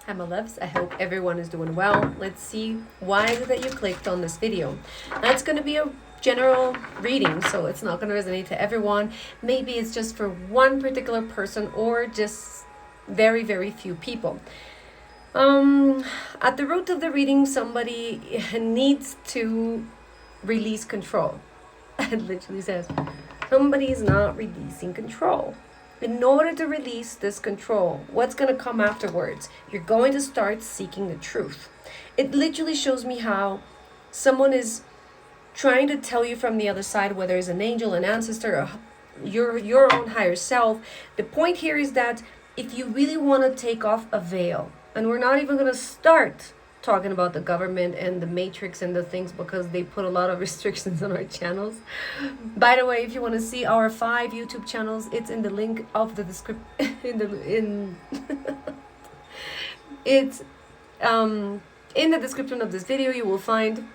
Hi my loves, I hope everyone is doing well. Let's see why is it that you clicked on this video. That's going to be a general reading, so it's not going to resonate to everyone. Maybe it's just for one particular person or just very few people. At the root of the reading, somebody needs to release control. It literally says somebody is not releasing control. In order to release this control, what's going to come afterwards? You're going to start seeking the truth. It literally shows me how someone is trying to tell you from the other side, whether it's an angel, an ancestor, or your own higher self. The point here is that if you really want to take off a veil, and we're not even going to start talking about the government and the matrix and the things because they put a lot of restrictions on our channels. By the way, if you want to see our 5 YouTube channels, it's in the link of the description. It's in the description of this video. You will find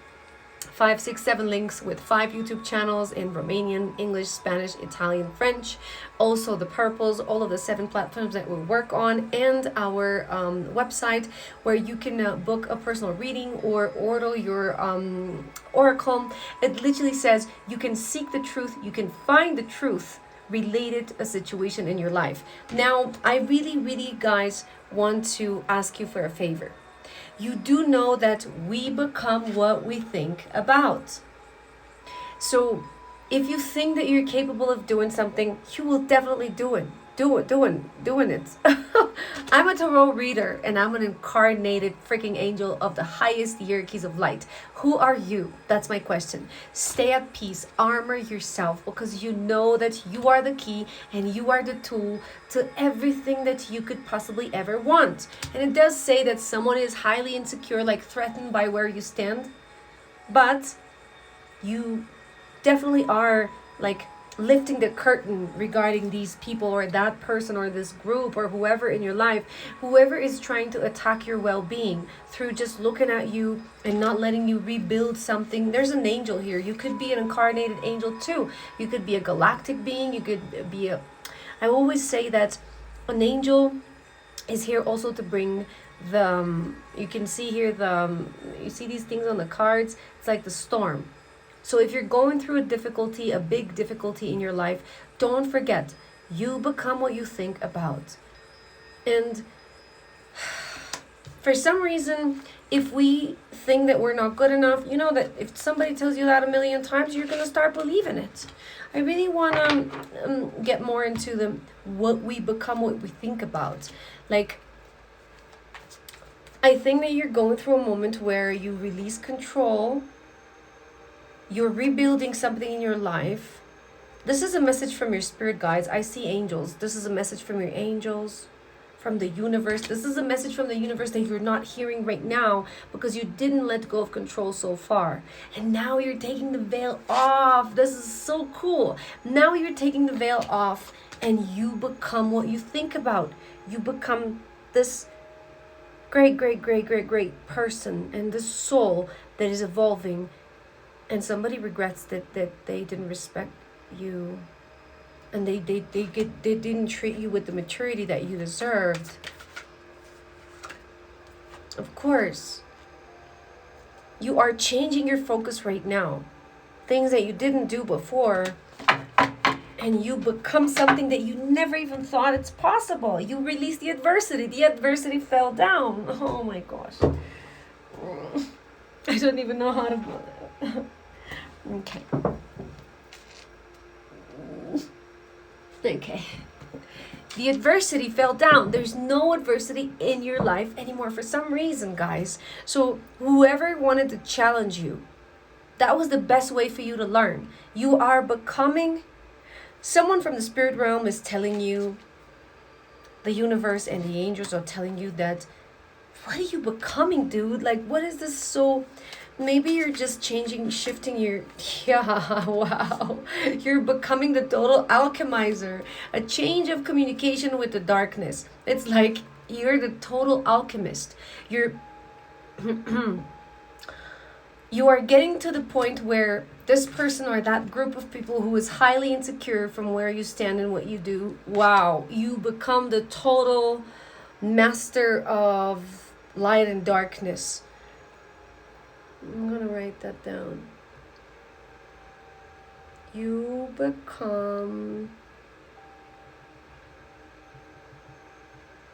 5, 6, 7 links with 5 YouTube channels in Romanian, English, Spanish, Italian, French. Also the purples, all of the 7 platforms that we work on, and our website where you can book a personal reading or order your oracle. It literally says you can seek the truth, you can find the truth related to a situation in your life. Now, I really, guys, want to ask you for a favor. You do know that we become what we think about. So if you think that you're capable of doing something, you will definitely doing it. I'm a tarot reader and I'm an incarnated freaking angel of the highest hierarchies of light. Who are you? That's my question. Stay at peace, armor yourself, because you know that you are the key and you are the tool to everything that you could possibly ever want. And it does say that someone is highly insecure, like threatened by where you stand, but you definitely are like lifting the curtain regarding these people or that person or this group or whoever in your life, whoever is trying to attack your well-being through just looking at you and not letting you rebuild something. There's an angel here. You could be an incarnated angel too. You could be a galactic being. You could be I always say that an angel is here also to bring the you can see here you see these things on the cards. It's like the storm. So if you're going through a big difficulty in your life, don't forget, you become what you think about. And for some reason, if we think that we're not good enough, you know that if somebody tells you that 1,000,000 times, you're going to start believing it. I really want to get more into what we become, what we think about. Like, I think that you're going through a moment where you release control. You're rebuilding something in your life. This is a message from your spirit guides. I see angels. This is a message from your angels, from the universe. This is a message from the universe that you're not hearing right now because you didn't let go of control so far. And now you're taking the veil off. This is so cool. Now you're taking the veil off and you become what you think about. You become this great person and this soul that is evolving. And somebody regrets that they didn't respect you and they didn't treat you with the maturity that you deserved. Of course, you are changing your focus right now. Things that you didn't do before, and you become something that you never even thought it's possible. You release the adversity. The adversity fell down. Oh my gosh. I don't even know how to... Okay. The adversity fell down. There's no adversity in your life anymore for some reason, guys. So whoever wanted to challenge you, that was the best way for you to learn. You are becoming... Someone from the spirit realm is telling you, the universe and the angels are telling you that, what are you becoming, dude? Like, what is this so... Maybe you're just shifting your... Yeah, wow. You're becoming the total alchemizer. A change of communication with the darkness. It's like you're the total alchemist. You're... You are getting to the point where this person or that group of people who is highly insecure from where you stand and what you do, wow, you become the total master of light and darkness. I'm gonna write that down. You become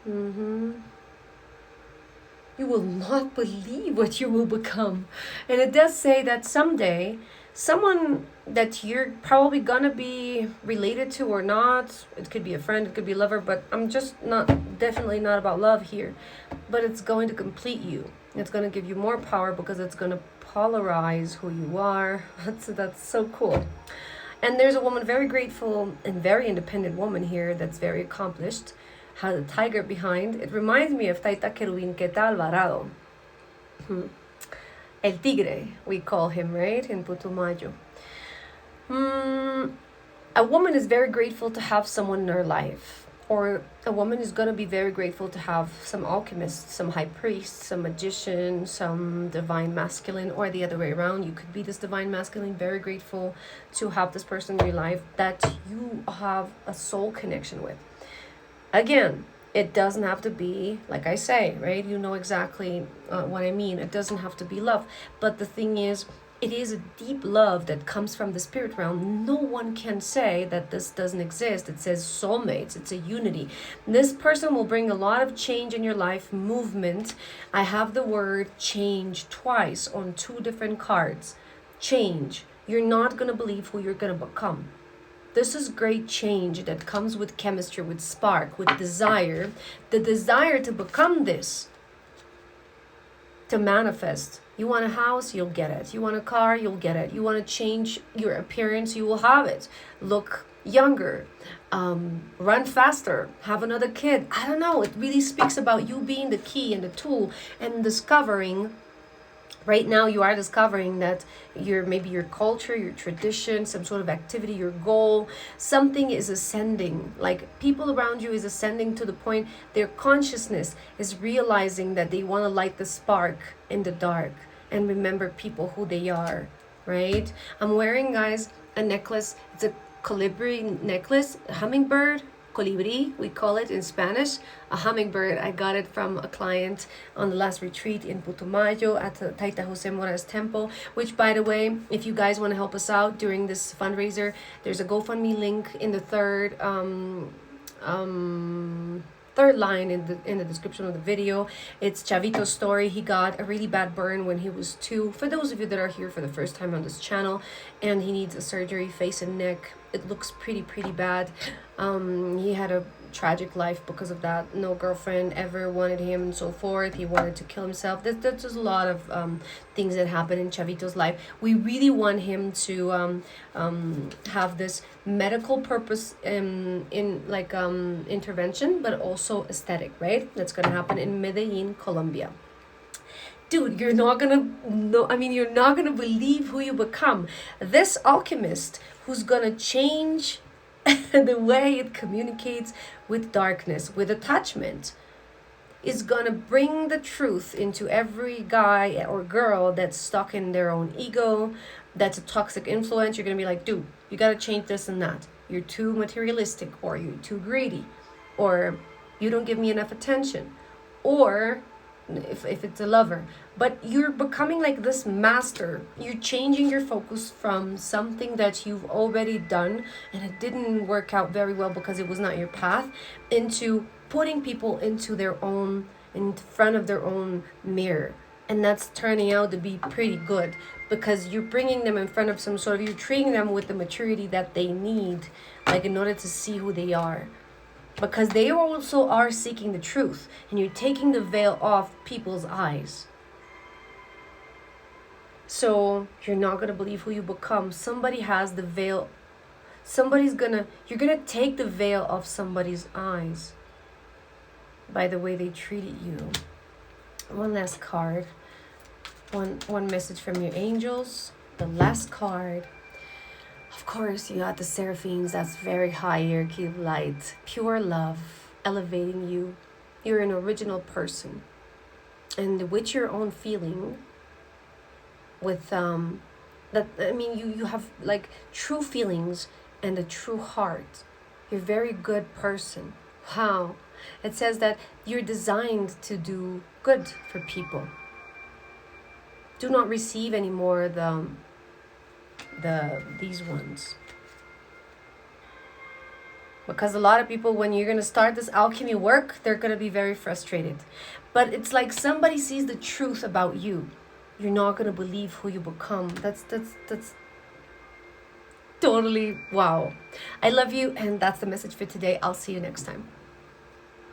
you will not believe what you will become. And it does say that someday, someone that you're probably gonna be related to or not, it could be a friend, it could be a lover, but I'm just definitely not about love here, but it's going to complete you. It's going to give you more power because it's going to polarize who you are. That's so cool. And there's a woman, very grateful and very independent woman here that's very accomplished, has a tiger behind. It reminds me of Taita Querubinqueta Alvarado. El Tigre, we call him, right? In Putumayo. A woman is very grateful to have someone in her life. Or a woman is going to be very grateful to have some alchemist, some high priest, some magician, some divine masculine, or the other way around. You could be this divine masculine, very grateful to have this person in your life that you have a soul connection with. Again, it doesn't have to be, like I say, right? You know exactly what I mean. It doesn't have to be love. But the thing is, it is a deep love that comes from the spirit realm. No one can say that this doesn't exist. It says soulmates. It's a unity. This person will bring a lot of change in your life, movement. I have the word change twice on 2 different cards. Change. You're not going to believe who you're going to become. This is great change that comes with chemistry, with spark, with desire. The desire to become this, to manifest. You want a house, you'll get it. You want a car, you'll get it. You want to change your appearance, you will have it. Look younger, run faster, have another kid. I don't know. It really speaks about you being the key and the tool and discovering. Right now you are discovering that maybe your culture, your tradition, some sort of activity, your goal, something is ascending. Like people around you is ascending to the point their consciousness is realizing that they want to light the spark in the dark and remember people who they are, right? I'm wearing, guys, a necklace. It's a colibri necklace, a hummingbird. Colibri, we call it in Spanish, a hummingbird. I got it from a client on the last retreat in Putumayo at the Taita Jose Mora's temple, which, by the way, if you guys want to help us out during this fundraiser, there's a GoFundMe link in the third line in the description of the video. It's Chavito's story. He got a really bad burn when he was 2. For those of you that are here for the first time on this channel, and he needs a surgery, face and neck. It looks pretty bad. He had a tragic life because of that. No girlfriend ever wanted him and so forth. He wanted to kill himself. There's just a lot of things that happen in Chavito's life. We really want him to have this medical purpose intervention, but also aesthetic, right? That's going to happen in Medellin, Colombia. Dude, you're not gonna believe who you become. This alchemist who's gonna change the way it communicates with darkness, with attachment, is gonna bring the truth into every guy or girl that's stuck in their own ego, that's a toxic influence. You're gonna be like, dude, you gotta change this and that. You're too materialistic, or you're too greedy, or you don't give me enough attention, or if it's a lover. But you're becoming like this master. You're changing your focus from something that you've already done and it didn't work out very well because it was not your path, into putting people in front of their own mirror. And that's turning out to be pretty good because you're bringing them in front of you're treating them with the maturity that they need, like in order to see who they are. Because they also are seeking the truth, and you're taking the veil off people's eyes. So you're not going to believe who you become. Somebody has the veil. You're going to take the veil off somebody's eyes by the way they treated you. One last card. One message from your angels. The last card. Of course, you got the seraphims. That's very high hierarchy of light. Pure love, elevating you. You're an original person. And with your own feeling, with you have like true feelings and a true heart. You're a very good person. Wow. It says that you're designed to do good for people. Do not receive anymore these ones. Because a lot of people, when you're going to start this alchemy work, they're going to be very frustrated. But it's like somebody sees the truth about you. You're not going to believe who you become. That's totally wow. I love you, and that's the message for today. I'll see you next time.